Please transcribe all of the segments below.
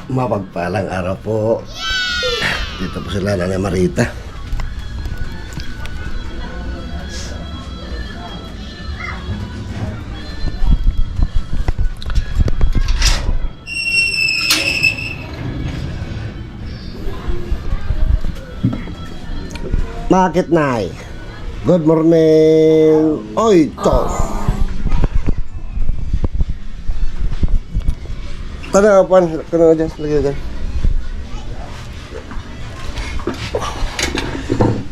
Mapagpalang araw po. Dito po sila Nanay Marita. Bakit, Nay? Good morning. Oy, to. Tara, pan. Kano dyan? Lagay dyan.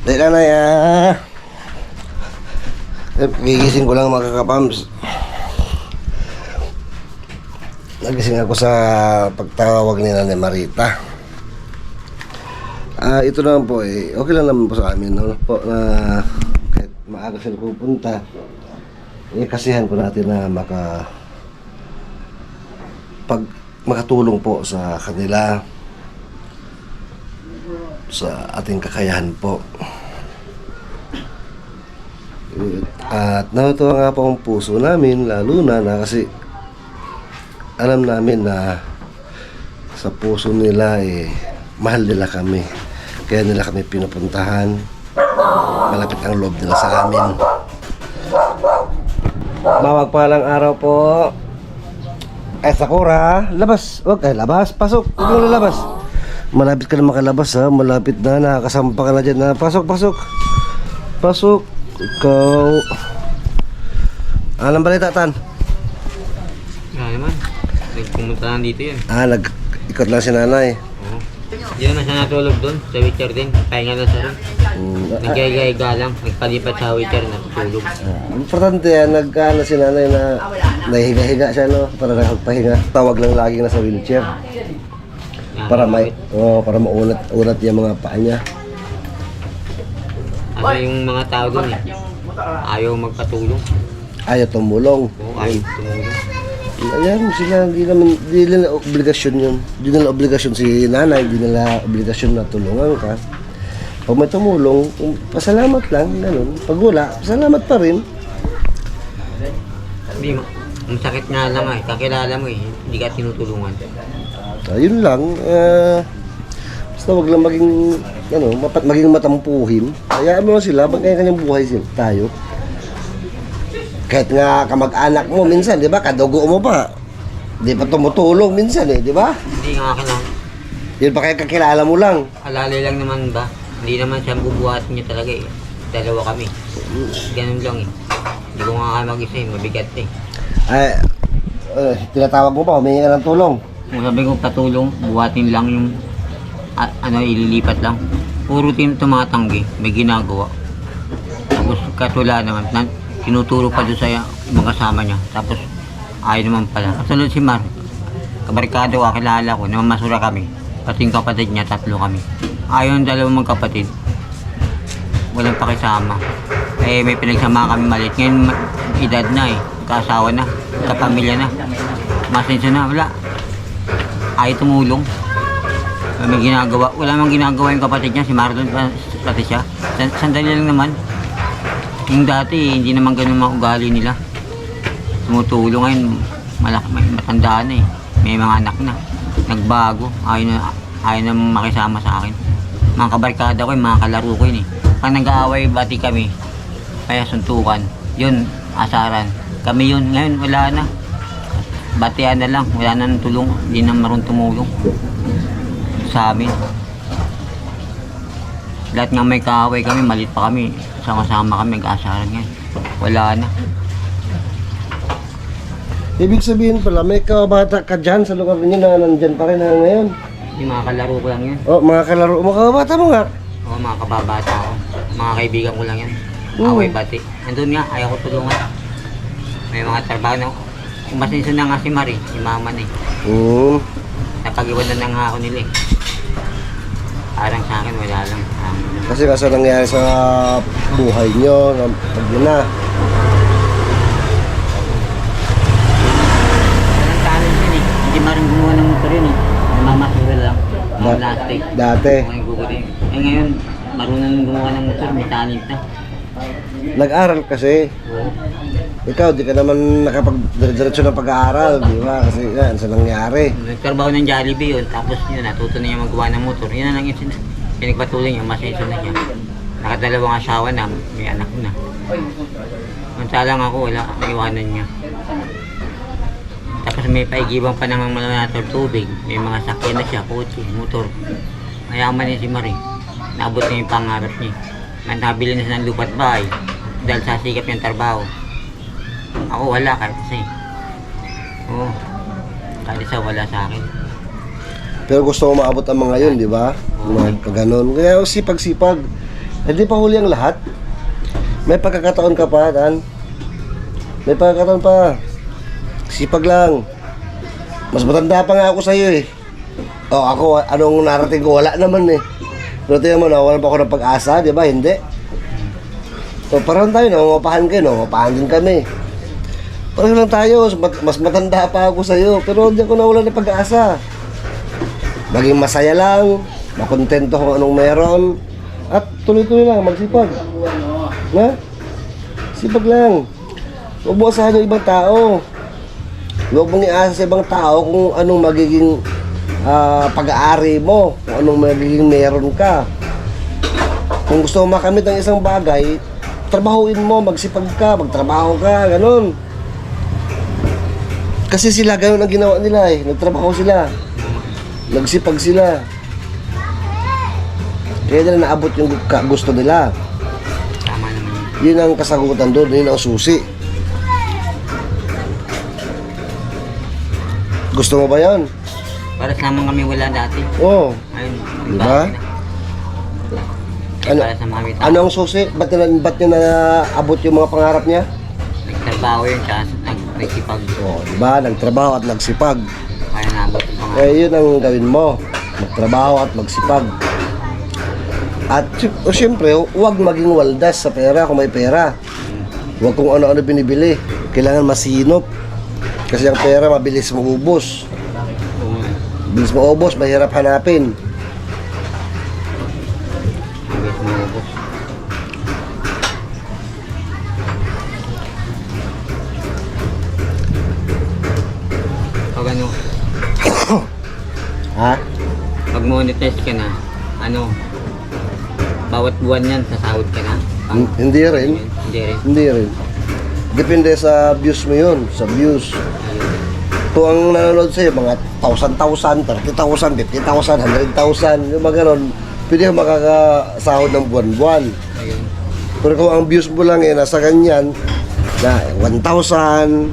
Dahil na, Nay, gigising ko lang mga kakapams. Nagising ako sa pagtawag ni Nanay Marita. Ito naman po okay lang naman po sa amin, no? Po, na kahit maaga sila pupunta, kasihan po natin na makatulong po sa kanila sa ating kakayahan po. At natutuwa nga po ang puso namin, lalo na kasi alam namin na sa puso nila mahal nila kami. Kaya nila kami pinupuntahan. Malapit ang loob nila sa amin. Mawagpalang araw po. Sakura, labas. Huwag labas, pasok. Huwag mo lalabas. Malapit ka na makalabas, ha. Malapit na, nakakasampa ka na dyan, ha. Pasok, pasok. Pasok. Ikaw. Anong balita, Tan? Naman. Nagpumuntahan dito yan. Nag-ikot lang si Nanay. Diyan na siya natulog doon, sa wheelchair din. Pahinga na siya rin. Nagkaiga-iga lang, nagpalipat sa wheelchair na tutulog. Importante yan, si Nanay na nahihiga-higa siya, no? Para nakagpahinga. Tawag lang lagi na sa wheelchair. Para maunat yung mga paa niya. Kasi yung mga tao doon ayaw magpatulong. Ayaw tumulong. Ayaw tumulong. Ayan sila, di nila obligasyon yun. Di nila obligasyon si Nanay, di nila obligasyon na tulungan ka. Pag may tumulong, pasalamat lang, ganun. Pag wala, pasalamat pa rin. Sabi mo, ang sakit nga lang kakilala mo hindi ka tinutulungan. Ayun lang, basta wag lang maging matampuhin. Hayaan mo lang sila, kanyang buhay sila, tayo. Kahit nga kamag-anak mo minsan, di ba? Kadugo mo pa. Di pa tumutulong minsan di ba? Hindi nga akin lang. Yun pa kaya kakilala mo lang. Alalay lang naman ba? Hindi naman siya bubuhatin niya talaga Dalawa kami. Ganun lang Hindi ko nga kaya mag-isa mabigat Tinatawag mo pa, humingi ka ng tulong. Kung sabi ko patulong, buhatin lang yung ililipat lang. Puro tumatanggi, may ginagawa. Tapos katula naman, tinuturo pa doon sa mga kasama niya. Tapos ayaw naman pala. Kasunod si Mar, kabarkado kilala ko, namamasura kami. Pati yung kapatid niya, 3 kami. Ayaw yung 2 magkapatid. Walang pakisama. May pinagsama kami maliit. Ngayon, edad na Kaasawa na, kapamilya na. Masensya na, wala. Ayaw tumulong. May ginagawa. Wala mang ginagawa yung kapatid niya, si Marlon, pati siya. Sandali lang naman. Yung dati, hindi naman ganun mga ugali nila. Tumutulong ngayon, matandaan na May mga anak na. Nagbago. Ayaw na makisama sa akin. Mga kabarkada ko mga kalaro ko Pag nag-aaway, bati kami. Kaya suntukan. Yun, asaran. Kami yun. Ngayon, wala na. Batian na lang. Wala na ng tulong. Hindi na marunong tumulong. Sa amin. Lahat nga may kaaway kami, malit pa kami. Sama-sama kami, nag-aasaran ngayon. Wala na. Ibig sabihin pala, may kabata ka dyan sa lugar ninyo na nandyan pa rin ngayon. Yung mga kalaro ko lang yun. Mga kalaro mo, kabata mo nga. Oo, mga kababata ko. Mga kaibigan ko lang yan. Away bati. Andun nga, ayaw ko tulungan. May mga trabaho na. Kumasinso na nga si Marie, si Mama na Napag-iwanan na nga ako nila Parang sa akin, wala lang. Kasi kaso nangyari sa buhay nyo, pag yun na. Walang talent yun Hindi maring gumawa ng motor yun Namamasura lang. Mga plastic. Dati. Ngayon, marunong gumawa ng motor, may talent na. Nag-aral kasi. Ikaw, di ka naman nakapag-diretso ng pag-aaral, di ba? Kasi yan, sa nangyari. Nagtrabaho ng Jollibee yun, tapos yun, natuto na niya magawa ng motor. Yun na lang yung pinagpatuloy niya, masenso na siya. Nakadalawang asawa na, may anak na. Mansalang ako, wala, naiwanan niya. Tapos may paigibang pa ng mga tubig, may mga sakyan na siya, kotse, motor. Mayaman niya si Marie. Naabot niya yung pangarap niya. Nabili na siya ng lupa't bahay dahil sa sikap niyang trabaho. Ako wala kahit isa eh. Oo. Kahit isa wala sa akin. Pero gusto mo maabot ang mga yun, di ba? Mga ganon. Kaya sipag-sipag. Hindi pa huli ang lahat. May pagkakataon ka pa, Dan. May pagkakataon pa. Sipag lang. Mas matanda pa nga ako sa'yo eh. O ako, anong narating ko? Wala naman eh. Pero tingnan mo, nawalan pa ako ng pag-asa, di ba? Hindi. So parang tayo, nangungupahan kayo, nangungupahan din kami. Parang lang tayo, mas matanda pa ako sa'yo. Pero hindi ako nawalan ng pag-asa. Maging masaya lang, makontento kung anong meron. At tuloy-tuloy lang, magsipag. Na? Sipag lang. Huwag mo asahan yung ibang tao. Huwag mong iasa sa ibang tao kung anong magiging pag-aari mo, kung anong magiging meron ka. Kung gusto mo makamit ng isang bagay, trabahuin mo, magsipag ka, magtrabaho ka, ganun. Kasi sila, ganun ang ginawa nila eh. Nagtrabaho sila. Nagsipag sila. Kaya nila naabot yung gusto nila. Tama naman yun. Yun ang kasagutan doon, yun ang susi. Gusto mo ba yan? Para sama kami wala dati. Oo. Ayun, Diba? Ano, para sa mga tao. ano ang susi? Ba't nyo naabot yung mga pangarap niya? Nagtrabaho yun, tsaka nagsipag. Oo, diba? Nagtrabaho at nagsipag. Kaya naabot yung pangarap. Eh, yun ang gawin mo. Magtrabaho at magsipag. At siyempre, huwag maging waldas sa pera kung may pera. Huwag kung ano-ano binibili. Kailangan masinop. Kasi ang pera mabilis maubos. Oo. Mabilis maubos, mahirap hanapin. Mabilis maubos. Pag ano, Ha? pag monetize ka na, ano, bawat buwan yan, sasahod ka na. Hindi rin. Hindi rin. Hindi rin. Depende sa views mo yun. Sa views. Kung ang nanonood sa'yo, mga 1,000, 30,000, 50,000, 100,000, yung mga ganon, pwede kang makakasahod ng buwan-buwan. Ayun. Pero kung ang views mo lang eh, nasa ganyan, na 1,000,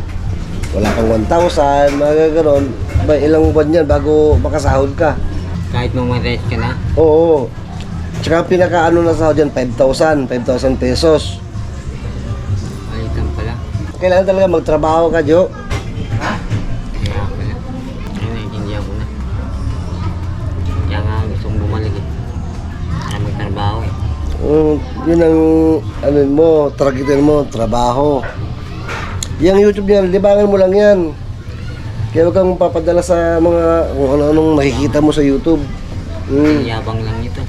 wala kang 1,000, mga ganon, ba, ilang buwan yan bago makasahod ka. Kahit monetize ka na, Oo. Tsaka pinaka-ano na sahod yan, 5,000 pesos. malitan pala. Kailangan talaga magtrabaho ka, Jo. Kaya pala. Ayun, naiintindihan ko na. Kaya nga gusto kong bumalik eh. Kaya magtrabaho eh. Yun ang ano mo, targetin mo, trabaho. Yung YouTube yan, libangan mo lang yan. Kaya huwag kang papadala sa mga kung ano-anong makikita mo sa YouTube. Yabang lang ito.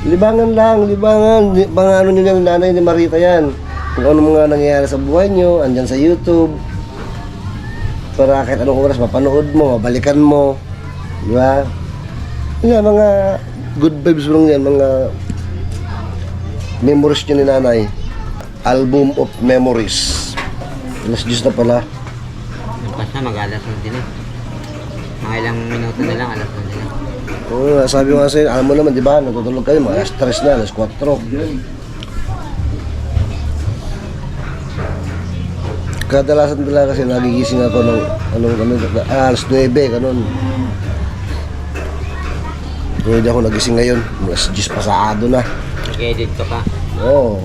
Libangan lang, libangan. Mga ano nyo yung nanay ni Marita yan. Kung ano mga nangyayari sa buhay nyo, andyan sa YouTube. Para kahit anong oras, mapanood mo, mabalikan mo. Di ba? Yun nga, mga good vibes mo lang yan, mga memories nyo ni nanay. Album of Memories. Alas 10 na pala. Nagpas na, mag-alas na din eh. Mga ilang minuto na lang, alas na din. Oo, sabi ko nga sa'yo, alam mo naman, di ba? Natutulog kayo, mga alas 3 na, alas 4. Kadalasan talaga kasi nagigising ako ng alas 9, ganun. Kung hindi ako nagising ngayon, alas 10 pasado na. Nag-edit ka pa. Oo.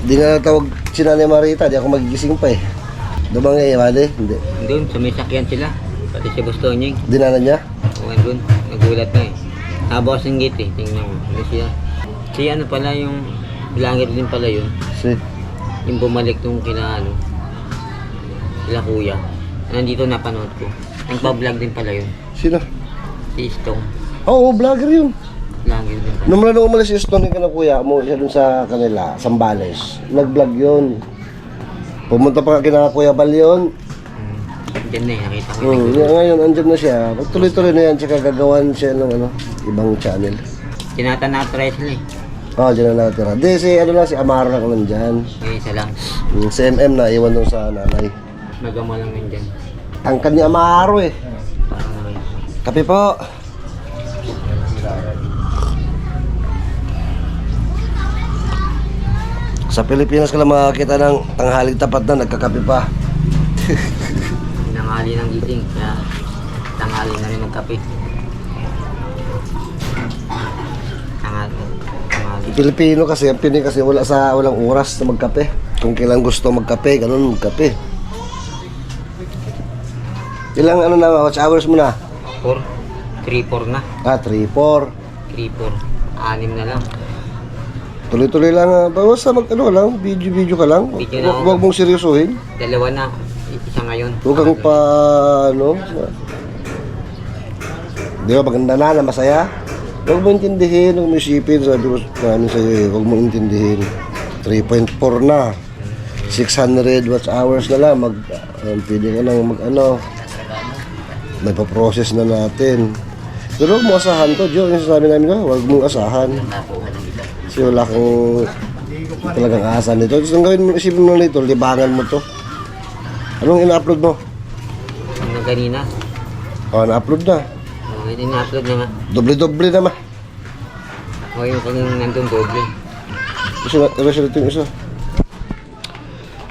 Hindi nga natawag si Nanay Marita, di ako magigising pa eh. Dumangay, mali? Hindi. Doon, sumisakyan sila. Pati si Bostonying. Dinala niya? O doon, nagulat na eh. Tapos ang gate eh, tingnan mo. Ano siya? Si ano pala yung, vlogger din pala yun. Si, Yung bumalik nung kila ano, kila kuya. Nandito napanood ko. Nagpa-vlog din pala yun. sino? Si Stone. Oo, vlogger yun. Vlogger din pala. Nung umalis yung Tony ka na kuya mo, siya dun sa kanila, Sambales. Nag-vlog yun. Pumunta pa kina Kuya Bal yun. Diyan na eh, nakita ko Ngayon, andyan na siya. Tuloy-tuloy na yan, tsaka gagawan siya ng ibang channel. Tinatanatrize sila eh. Oo, dyan na natira. Di, si si Amaro lang nandyan. Ngayon isa lang. Si MM na, iwan dun sa nanay. Magama lang yun dyan. Tangkad ni Amaro eh. Parang ngayon. Kape po. Sa Pilipinas ka lang makakita ng tanghaling tapat na nagkakape pa. Nangali ng gising, kaya tangali na rin magkape. Tangali. Pilipino kasi, ang Pinoy kasi walang oras na magkape. Kung kailan gusto magkape, ganun magkape. Ilang watch hours mo na? 4? 3-4 na. 3-4. 3-4. 6 na lang. Tuloy-tuloy lang. Basta lang, video ka lang. Video na Huwag mong seryosohin. 2 na. Isa ngayon. Huwag kang di ba, maganda na masaya? Huwag mo intindihin, huwag mo isipin. Sabi ko namin sa'yo eh, huwag mo intindihin. 3.4 na. 600 watch hours na lang. Pwede ka lang may pa-process na natin. Pero huwag mo asahan to, Joe. Yung sasabi namin ka, huwag mong asahan. Kasi wala kang talagang aasahan nito. Tapos ang gawin mo, isipin mo nito, libangan mo to. Anong ina-upload mo? Ano ganina? Na-upload na. Hindi na-upload na nga. Doble-doble naman. O yung kung nandun doble. Kasi ito yung isa.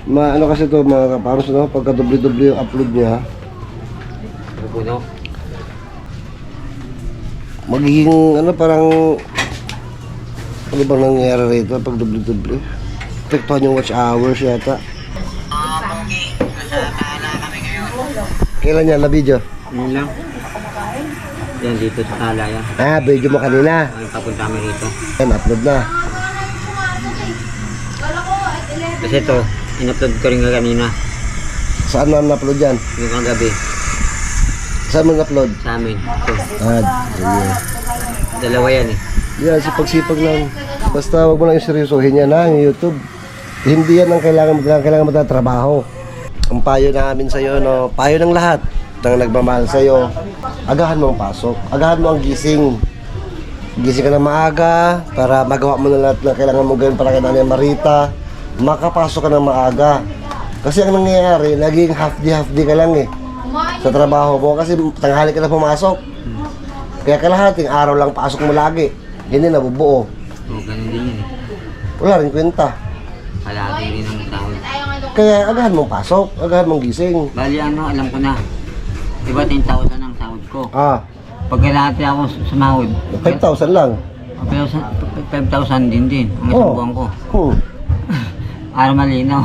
Kasi ito mga kaparos, no? Pagka doble-doble yung upload niya, Puno. magiging parang ano bang nangyayari rito pag doble-doble? Apektuhan yung watch hours yata. Kailan yan na video? Yun lang. Yan dito sa Kalaya. Video mo kanina. Ang papunta kami rito. Yan, upload na. Kasi ito, in-upload ko rin nga kanina. Saan mo na-upload yan? Yung kagabi. Saan mo na-upload? Sa amin. Ito. Yun. Dalawa yan eh. Yan, sipag-sipag lang. Basta wag mo lang iseryosohin yan ha, yung YouTube. Hindi yan ang kailangan magtatrabaho. Ang payo namin sa'yo, no? Payo ng lahat ng nagmamahal sa'yo. Agahan mo ang pasok. Agahan mo ang gising. Gising ka na maaga para magawa mo na lahat na kailangan mo gawin para kay Nanay Marita. Makapasok ka na maaga. Kasi ang nangyayari, naging half-day ka lang eh. Sa trabaho mo kasi tanghali ka na pumasok. Kaya kalahating araw lang pasok mo lagi. Hindi nabubuo. Oo, ganun din yun eh. Wala rin kwenta. Palagi rin ang tawag. Kaya agahan mong pasok, agahan mong gising. Bali alam ko na. Diba 10,000 ang sahod ko? Pagkalahati ako sumahod. 5,000 lang. 5,000 din. Ang isang buwan ko. Para malinaw.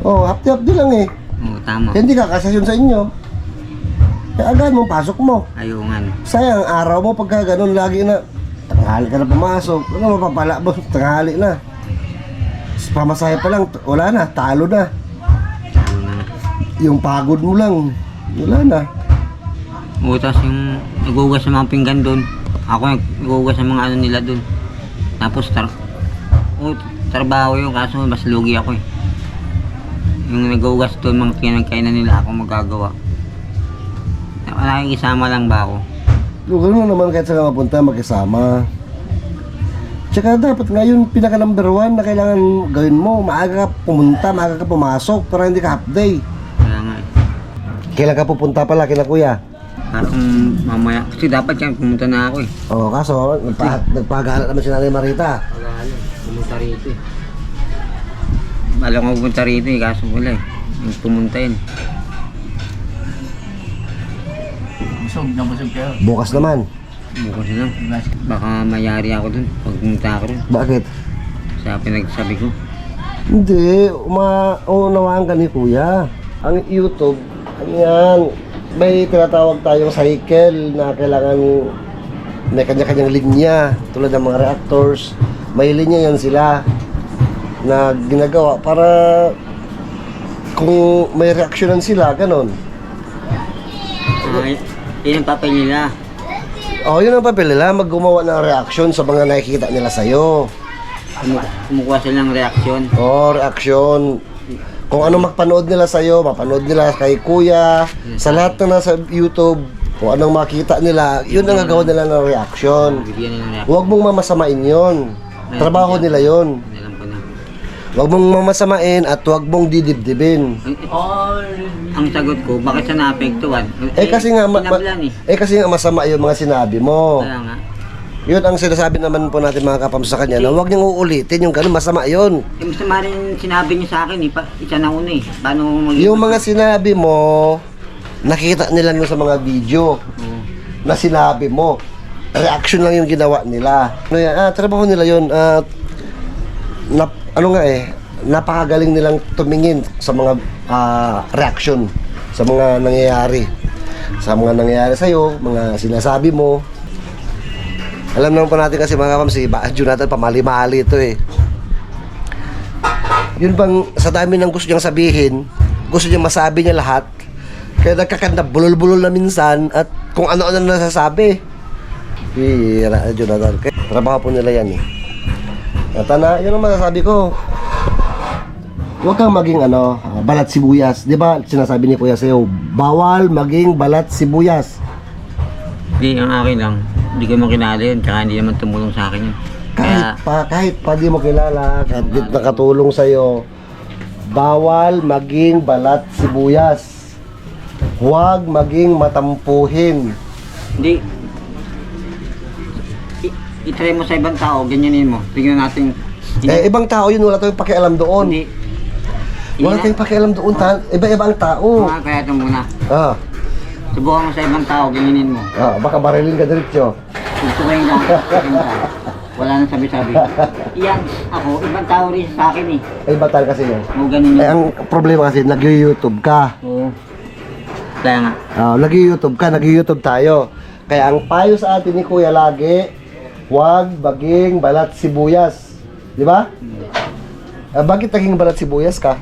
Hapdi-hapdi lang eh. Oo, tama. Hindi ka kasasyon sa inyo. Kaya agahan mong pasok mo. Ayaw nga. Sayang ang araw mo pagka ganun lagi na tanghali ka na pumasok. Ano mapapala mo? Tanghali na. Pamasahe pa lang, wala na, talo na. Talo na. Yung pagod mo lang, wala na. Utas yung nagugas ng mga pinggan doon. Ako nagugas ng mga ano nila doon. Tapos trabaho yun, kaso mas lugi ako eh. Yung nagugas doon, mga kinagkainan nila ako magagawa. Nakikisama lang ba ako? Ganun naman kahit saan ka mapunta, magkasama. Tsaka dapat ngayon, pinaka number 1 na kailangan gawin mo, maaga ka pumunta, maaga ka pumasok, para hindi ka half day. Kaya nga eh. Kailan ka pupunta pala, kila kuya? Parang mamaya, kasi dapat yan, pumunta na ako eh. Kaso, nagpagalat naman si Nanay Marita. Pag-aalam, pumunta rito eh. Alam ko pumunta rito eh, kaso wala eh. Yung pumunta yun. Busog kayo. Bukas naman. Bukas na lang. Baka mayari ako dun, pag pumunta ako dun. Bakit? Sa pinagsabi ko. Hindi, umaunawaan ka ni kuya. Ang YouTube, may tinatawag tayong cycle na kailangan may kanya-kanyang linya. Tulad ng mga reactors, may linya yan sila na ginagawa para kung may reaksyonan sila, ganon. Yun ang papel nila. Oh, yun ang papel nila, maggumawa ng reaction sa mga nakikita nila sa'yo. Kumukuha sila ng reaksyon. Oh, reaction. Kung ano magpanood nila sa'yo, mapanood nila kay kuya, sa lahat na nasa YouTube, kung anong makita nila, yun ang gagawin nila ng reaction. Bigyan nila ng reaction. Huwag mong mamasamain yun. Trabaho nila yun. Alam ko na. Huwag mong mamasamain at huwag mong didibdibin. Ang sagot ko, bakit siya naapektuhan? Kasi nga, pinablan eh. kasi nga masama yung mga sinabi mo. Kaya nga. Yun ang sinasabi naman po natin mga kapam sa kanya, na huwag niyang uulitin yung ganun, masama yun. Eh, masama rin sinabi niya sa akin eh. Isa na una eh. Paano mo Yung mga sinabi mo, nakita nila yun sa mga video na sinabi mo. Reaction lang yung ginawa nila. Ano yan? Trabaho nila yun. Napakagaling nilang tumingin sa mga reaction, sa mga nangyayari. Sa mga nangyayari sa'yo, mga sinasabi mo. Alam naman po natin kasi mga kapam, si Jonathan pamali-mali ito eh. Yun bang sa dami ng gusto niyang sabihin, gusto niyang masabi niya lahat, kaya nagkakanda bulol-bulol na minsan at kung ano-ano na nasasabi. Hira, Jonathan. Kaya trabaho po nila yan eh. Tana, yun ang masasabi ko. Huwag kang maging balat sibuyas. Di ba sinasabi ni Kuya sa'yo, bawal maging balat sibuyas. Hindi, ang akin lang. Hindi ko mo kilala yun, tsaka hindi naman tumulong sa akin yun. Kahit pa di mo kilala, kahit di nakatulong sa'yo, bawal maging balat sibuyas. Huwag maging matampuhin. Hindi. I-try mo sa ibang tao, ganyanin mo. Tingnan natin. Ibang tao yun, wala tayong pakialam doon. Hindi. Wala tayong pakialam doon, iba-iba ang tao. Kaya ito muna. Subukan mo sa ibang tao, ganyanin mo. Baka barilin ka diretso. Gusto ko yung lang. Wala nang sabi-sabi. Iyan, ako, ibang tao rin sa akin eh. Ay, batal kasi yun. O ganun yun. Ang problema kasi, nag-YouTube ka. Oo. Kaya nga. Nag-YouTube tayo. Kaya ang payo sa atin ni Kuya lagi, huwag maging balat sibuyas. Di ba? Bakit naging balat sibuyas ka?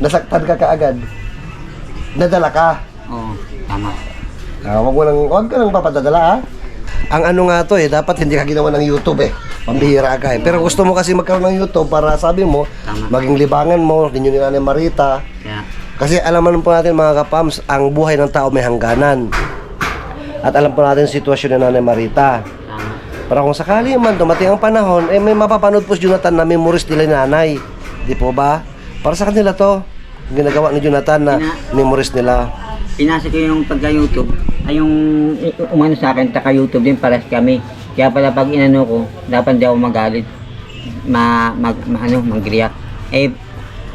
Nasaktan ka kaagad. Nadala ka. Oo, tama. Huwag ka nang papadadala ha. Ang ano nga to dapat hindi ka ginawa ng YouTube Pambihira ka Pero gusto mo kasi magkaroon ng YouTube para sabi mo, tama, maging libangan mo, ninyo ni Nanay Marita. Kaya. Kasi alam naman po natin mga kapams, ang buhay ng tao may hangganan. At alam po natin yung sitwasyon ni Nanay Marita. Tama. Para kung sakali man dumating ang panahon, may mapapanood po si Jonathan na memories nila ni Nanay. Di po ba? Para sa kanila to, ginagawa ni Jonathan na memories nila. Pinasa ko yung pagka-YouTube, ay yung umano sa akin, taka-YouTube din, paras kami. Kaya pala pag inano ko, dapat di ako magalit, mag-react.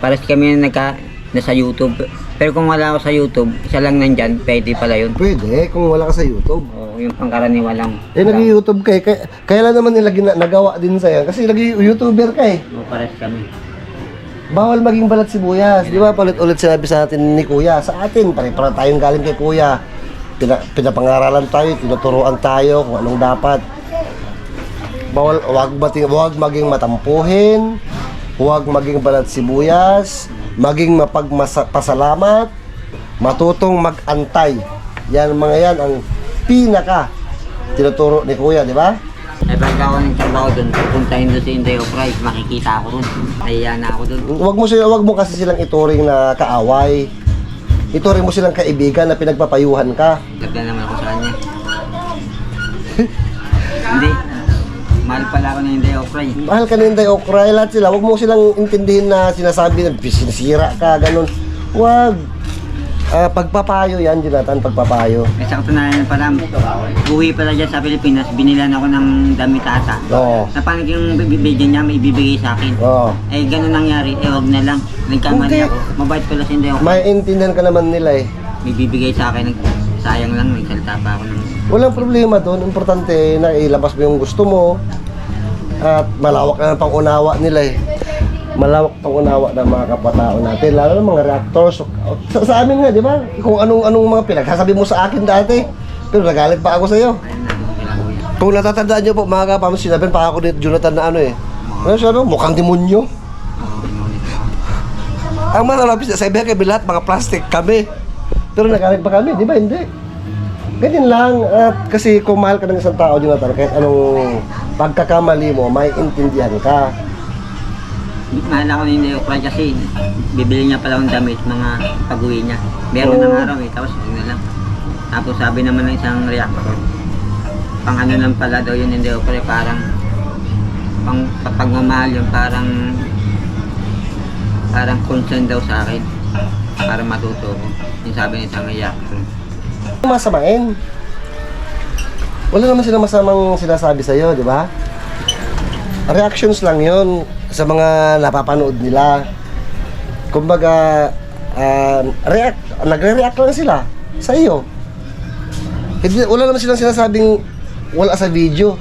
Paras kami nasa YouTube. Pero kung wala ako sa YouTube, isa lang nandyan, pwede pala yun. Pwede, kung wala ka sa YouTube. Oo, yung pangkaraniwan lang. Nag-YouTube ka kaya naman nila nagawa din sa'yo. Kasi nag-YouTuber ka Oo, paras kami. Bawal maging balat sibuyas. Di ba palit-ulit sinabi sa atin ni Kuya? Sa atin, pare-para tayong galing kay Kuya. Pinapangaralan tayo, tinuturuan tayo kung anong dapat. Huwag maging matampuhin, huwag maging balat sibuyas, maging mapagpasalamat, matutong mag-antay. Yan mga yan ang pinaka tinuturo ni Kuya, di ba? Pag ako ng trabaho doon, pupuntahin doon si Inday Price, makikita ako doon. Nahiya na ako doon. Huwag mo kasi silang ituring na kaaway. Ituring mo silang kaibigan na pinagpapayuhan ka. Lagyan naman ako sa kanya. Hindi. Mahal pala ako ng Inday Price. Mahal ka ni Inday Okray, lahat sila. Huwag mo silang intindihin na sinasabi na sinisira ka, ganun. Huwag. Pagpapayo yan, Jonathan, pagpapayo. Kasi ako tunayan pala, uwi pala dyan sa Pilipinas, binilan ako ng damit ata. Oo. Na parang yung bibigyan niya, may ibibigay sa akin. Oo. Ganun nangyari, wag na lang. Nagkamali Hindi. ako. Mabait pala si Inday. May intindihan ka naman nila May bibigay sa akin, sayang lang, may salita pa ako ng... Walang problema doon. Importante na ilabas mo yung gusto mo. At malawak na ang pang-unawa nila Malawak pang-unawa ng mga kapatao natin. Lalo ng mga reactors. Sa amin nga, di ba? Kung anong mga pinagsasabi mo sa akin dati. Pero nagalit pa ako sa'yo. Ayun na, kailangan ko yan. Kung natatandaan nyo po, mga kapam, sinabihan pa ako ni Jonathan na mukhang demonyo. Ang mga nalapis na sabihan kami lahat, mga plastic kami. Pero nagalit pa kami, di ba? Hindi. Ganyan lang. At kasi kung mahal ka ng isang tao, Jonathan, kahit anong pagkakamali mo, may intindihan ka. Mahal ako ni Leo Cry kasi bibili niya pala ng damit mga pag-uwi niya. Meron ng araw eh, tapos yun na lang. Tapos sabi naman ng isang reactor, pang ano lang pala daw yun ni Leo Cry, parang pang pagmamahal yun, parang concern daw sa akin para matuto ko. Yung sabi ng isang reactor. Masamain. Wala naman silang masamang sinasabi sa'yo, di ba? Reactions lang yon sa mga napapanood nila. Kumbaga, nagre-react lang sila sa iyo. Wala naman silang sinasabing wala sa video.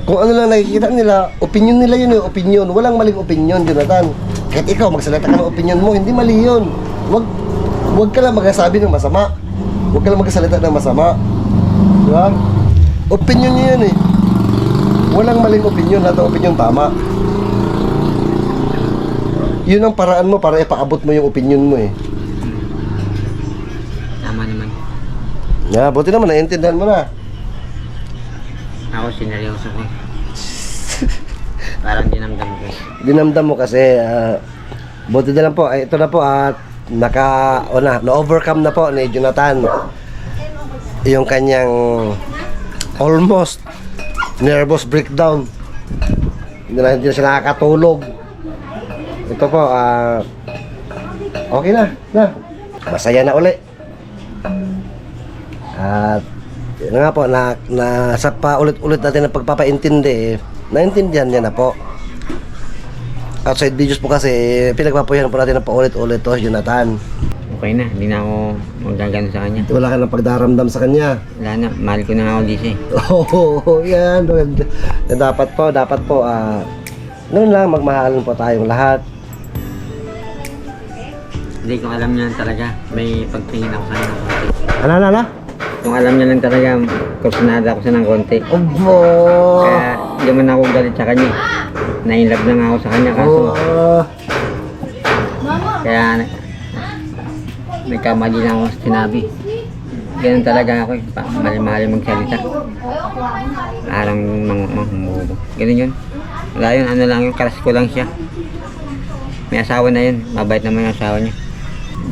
Kung ano lang nakikita nila, opinion nila yun yung opinion. Walang maling opinion, Jonathan. Kahit ikaw, magsalita ka ng opinion mo, hindi mali yun. Huwag ka lang magsasabi ng masama. Huwag ka lang magsalita ng masama. Di ba? Opinion nyo yan eh. Walang maling opinion, lahat ng opinion tama. Yun ang paraan mo para ipaabot mo yung opinion mo eh. Tama naman. Buti naman, naiintindihan mo na. Ako sineryoso ko. Parang dinamdam ko. Dinamdam mo kasi, buti na lang po, ito na po at na-overcome na po ni Jonathan yung kanyang almost nervous breakdown. Hindi na siya nakakatulog. Ito po, okay na. Masaya na uli. At yun nga po, sa paulit-ulit natin ng pagpapaintindi, naintindihan niya na po. Outside videos po kasi, pinagpapuyan po natin ng paulit-ulit to, Jonathan. Okay na, hindi na ako magagano sa kanya. Wala ka nang pagdaramdam sa kanya. Wala na, mahal ko na nga ako dito eh. Oo, yan. Dapat po, noon lang, magmahalan po tayong lahat. Hindi ko alam niya talaga, may pagtingin ako sa kanya ng konti. Ano? Kung alam niya lang talaga, kursunada ako siya ng konti. Obo! Kaya hindi man ako galit sa kanya. Na-inlove na nga ako sa kanya kaso. Kaya nagkamali lang ako sa sinabi. Ganun talaga ako eh. Mali-mali magsalita. Parang manghumubo. Ganun yun. Wala yun, ano lang yun, karas ko lang siya. May asawa na yun. Mabait naman yung asawa niya.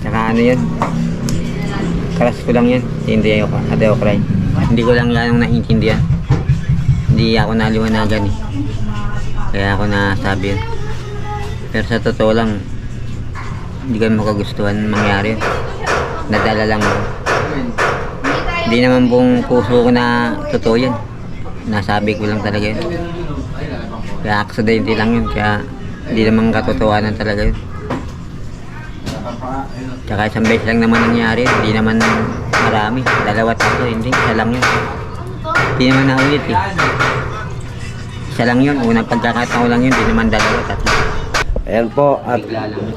Tsaka ano yun. Karas ko lang yun. Hindi ako, ate ako cry. Hindi ko lang yan yung naiintindihan. Hindi ako naliwanagan eh. Kaya ako nasabi yun. Pero sa totoo lang, hindi ko makagustuhan mangyari yun. Nadala lang ako. Hindi naman buong puso ko na totoo yun. Nasabi ko lang talaga yun. Kaya aksidente lang yun. Kaya hindi naman katotohanan talaga yun. Tsaka isang beses lang naman nangyari. Hindi naman marami. 2, 3, hindi. Isa lang yun. Hindi naman naulit eh. Isa lang yun. Unang pagkakataon lang yun. Hindi naman 2, 3. Ayan po, at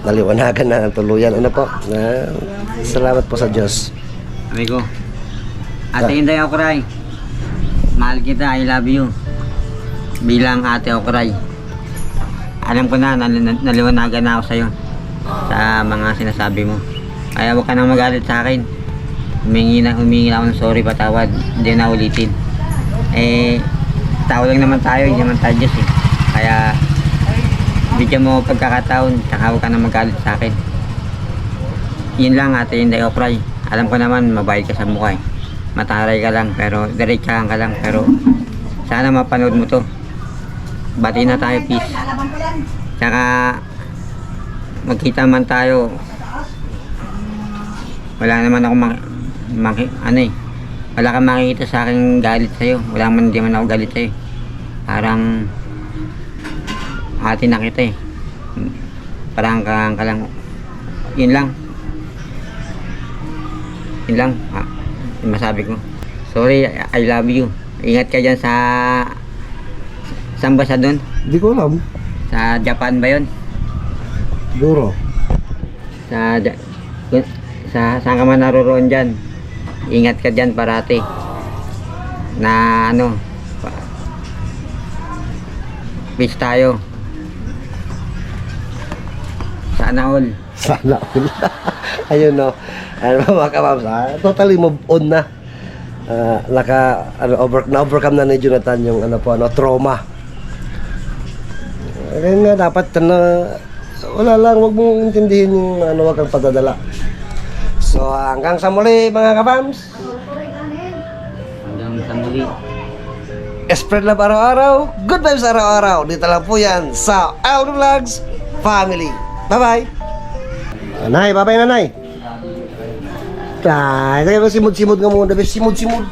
naliwanagan na ang tuluyan. Ano po? Salamat po sa Diyos. Amigo, Ate Inday Okray, mahal kita, I love you. Bilang Ate Okray, alam ko na, naliwanagan na ako sa'yo sa mga sinasabi mo. Kaya huwag ka nang magalit sa akin. Humingi ako ng sorry, patawad. Hindi na ulitin. Tao lang naman tayo, hindi naman tayo Diyos eh. Kaya bigyan mo pagkakataon, saka huwag ka nang magalit sa akin. Yun lang, Ate Inday Okray. Alam ko naman, mabait ka sa mukha eh. Mataray ka lang, pero diretsahan ka lang. Pero sana mapanood mo to. Bati na tayo, peace. Saka magkita man tayo. Wala naman ako wala kang makikita sa akin galit sa'yo. Hindi man ako galit sa'yo. Parang ate na kita eh. Parang ka lang. Yun lang. Yung masabi ko. Sorry, I love you. Ingat ka dyan sa... Saan ba siya doon? Hindi ko alam. Sa Japan ba yun? Siguro. Saan ka man naroon dyan? Ingat ka dyan parati. Na ano... Peace tayo. Sana all. Sana all. Ayun no. Ano mga kamams, totally move on na. Na-overcome na ni Jonathan yung trauma. Kaya nga dapat wala lang, wag mong intindihin yung wag kang padadala. So hanggang sa muli mga kamams. Hanggang sa muli. Spread love araw-araw, good vibes araw-araw. Dito lang po yan sa Aldo Vlogs Family. Bye-bye. Nanay, bye-bye nanay. Tay, simod-simod nga muna. Simod-simod.